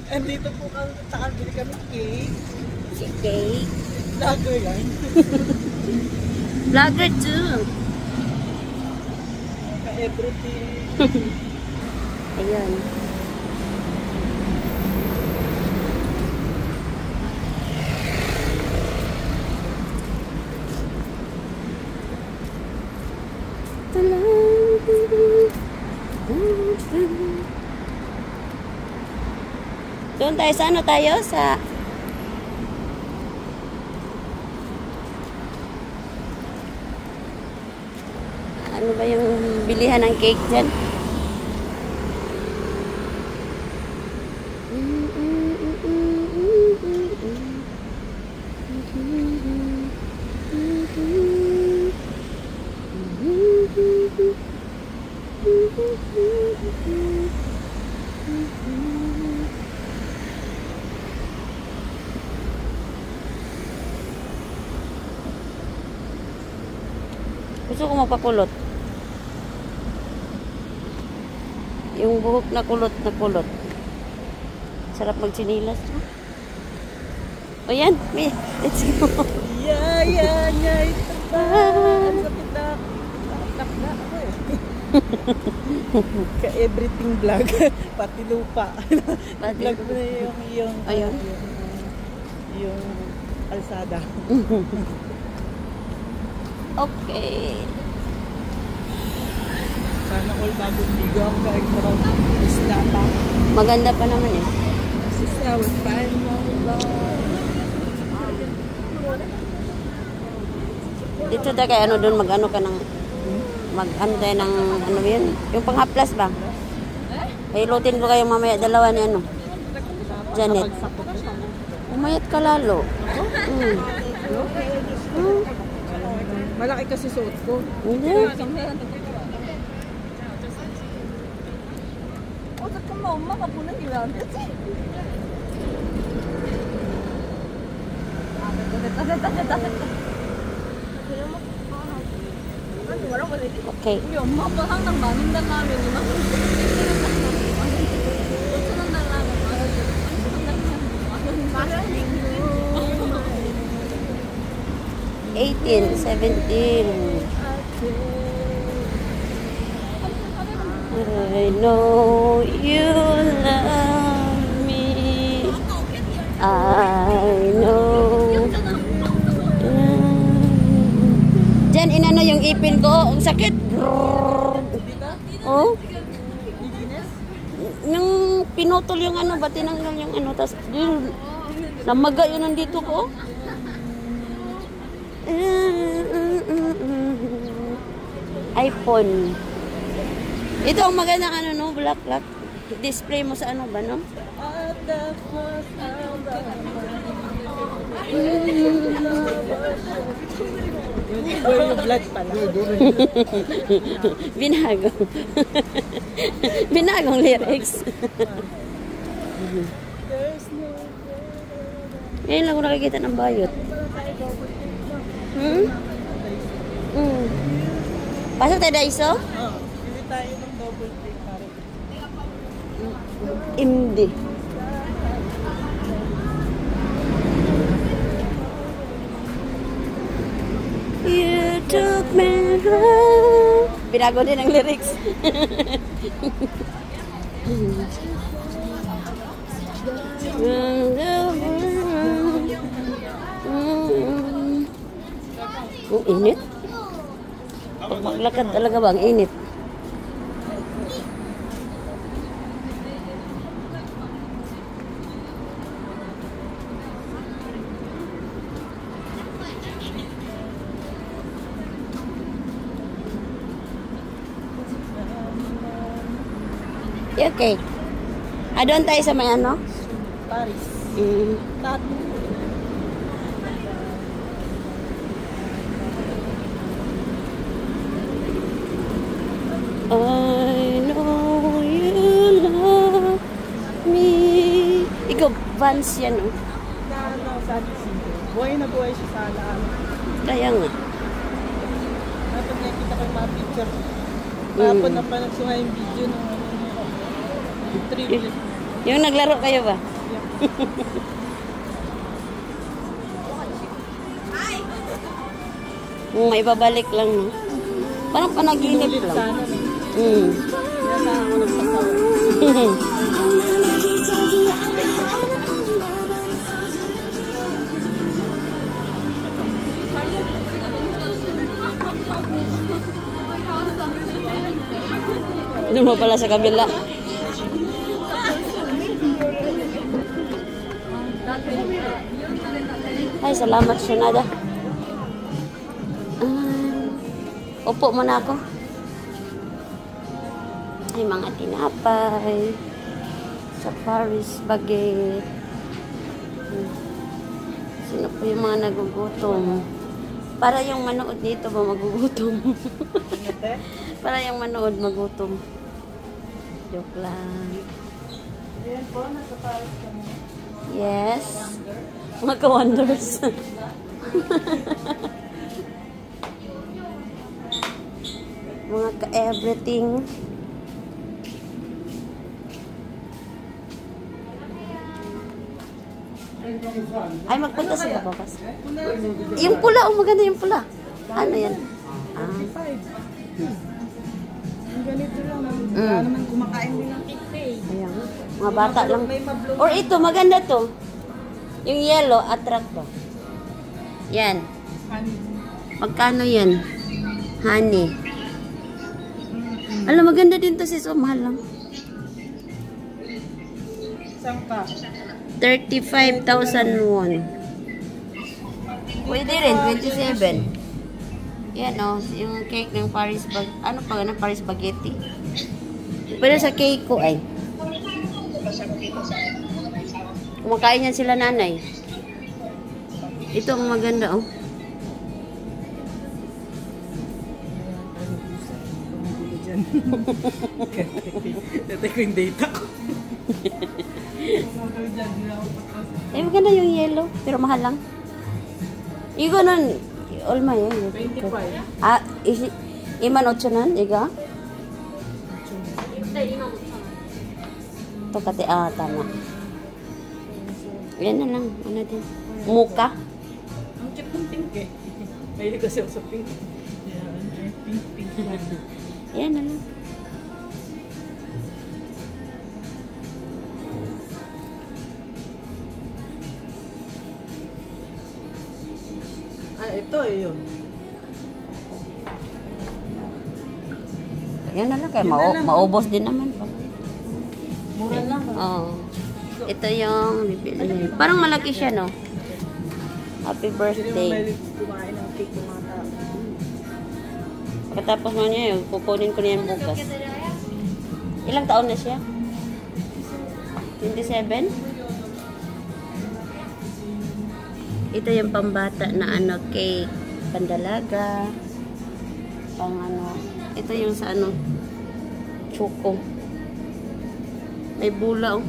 Andito po kami sa kabili kami cake. Si cake. Vlogger yan. Vlogger too. Everything. Ayan. Doon tayo sa ano tayo? Sa ano ba yung bilihan ng cake dyan? Gusto ko mapakulot. Yung buhok na kulot na kulot. Sarap magsinilas. O yan, let's go. Yeah, ito ba? Sa pitak. Takda ako eh. Ka-everything vlog. Pati lupa. Vlog mo na yung kalsada. Okay. Sana all bagong ligo ang background. Isla pa. Maganda pa naman eh. Isla was fine. Dito tayo kay ano doon mag-ano ka ng mag-ano tayo ng ano yun? Yung pang-haplas ba? Hilutin ko kayo mamaya dalawa ni ano? Janet. Umayat ka lalo. Malaki kasi suot ko. Hindi. 엄마 엄마가 보는 게 왜 안 되지? 됐다. Okay. 우리 엄마 아빠 항상 만원 달라면 이만큼 5,000원 달라면 만원 18, 17. I know you love me. I know. Diyan, inano yung ipin ko. Ang sakit. Oh. Yung pinutol yung ano, ba tinanggal yung ano. Tapos, namaga yun nandito ko. iPhone. Ito ang magandang ano, no? Black. Display mo sa ano ba, no? Yung blood pala. Binagong lyrics. Ngayon lang ako nakikita ng bayot. Pasok tayo Daiso? Oo. Pili tayo ng double take para. Hindi. You took me home. Binago din ang lyrics. Ang init. Pag maglakad talaga ba ang init? Okay. Doon tayo sa may ano? Paris. Tattoo. I know you love me. Ikaw, Vans yan, oh. Sabi siya. Buhay na buhay siya sa alaala. Kaya nga. Dapat nakikita ko yung mga picture. Tapos na pa nagsunga yung video ng tribute. Yung naglaro kayo ba? May ibabalik lang, no? Parang panaginip lang. Yan na ako nagsasawa. Doon mo pala sa kabila. Ay, salamat, Shunada. Upo muna ako. Ay, mga tinapay. Sa Paris Baguette. Sino po yung mga nagugutom? Para yung manood dito ba magugutom? Para yung manood magutom. Joke lang. Ayan po, nasa Paris kami. Yes. Mga ka-wonders. Mga ka-everything. Ay, magpunta sa bukas. Yung pula, oh, maganda yung pula. Ano yan? Ah. 25. Ang ganito lang. Wala naman kumakain din ng cake. Ayan. Mga bata lang. Or ito, maganda to. Yung yellow, attract to. Yan. Magkano yan? Honey. Alam, maganda din to sis. Oh, mahal lang. Saan ka? 35,000 won. Pwede rin, 27. Yan o, yung cake ng Paris Baguette. Ano pa na Paris Baguette? Pero sa cake ko ay. Kumakain yan sila nanay. Ito ang maganda oh. Dati ko yung data ko. Eh, maganda yung yellow. Pero mahal lang. Igo nun. Olma yan. 25. Ah, iman 8 nan? Iga? Ito kati, tama. Yan na lang. Ano din? Muka. Ang cute ng pink eh. Mahilig kasi ako sa pink. Yan, pink. Yan na lang. Ito eh yun. Yan na lang. Kaya maubos din naman. Mura lang. Oo. Ito yung bibili. Parang malaki siya, no? Happy Hindi birthday. naman mahilig kumain ng cake ng mga tao. Pagkatapos mo niya, kukunin ko niyan bukas. Ilang taon na siya? 27? Ito yung pambata na ano, cake. Pandalaga. Pang ano. Ito yung sa ano, choco. May bula, oh.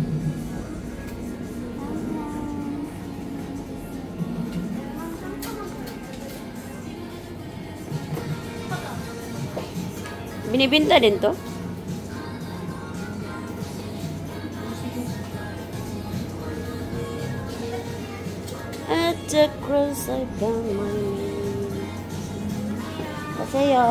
Binibinta din to? At the cross I found my name. Masaya.